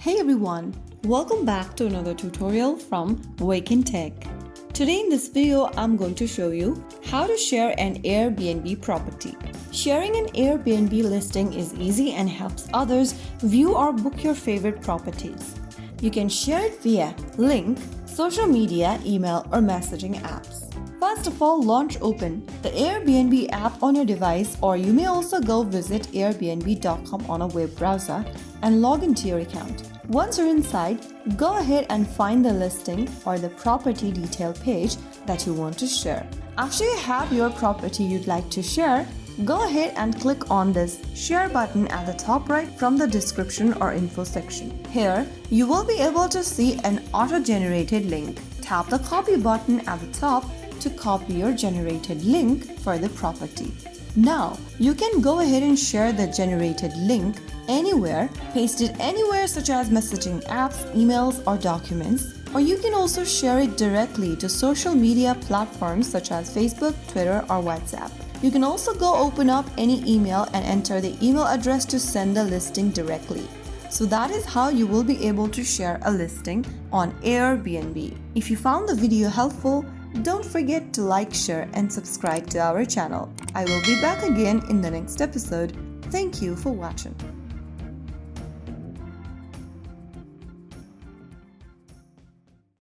Hey everyone, welcome back to another tutorial from Wake&Tech. Today in this video, I'm going to show you how to share an Airbnb property. Sharing an Airbnb listing is easy and helps others view or book your favorite properties. You can share it via link, social media, email, or messaging apps. First of all, open the Airbnb app on your device, or you may also go visit airbnb.com on a web browser and log into your account. Once you're inside, go ahead and find the listing or the property detail page that you want to share. After you have your property you'd like to share, go ahead and click on this share button at the top right from the description or info section. Here, you will be able to see an auto-generated link. Tap the copy button at the top to copy your generated link for the property. Now, you can go ahead and share the generated link anywhere, paste it anywhere such as messaging apps, emails, or documents, or you can also share it directly to social media platforms such as Facebook, Twitter, or WhatsApp. You can also go open up any email and enter the email address to send the listing directly. So that is how you will be able to share a listing on Airbnb. If you found the video helpful, don't forget to like, share, and subscribe to our channel. I will be back again in the next episode. Thank you for watching.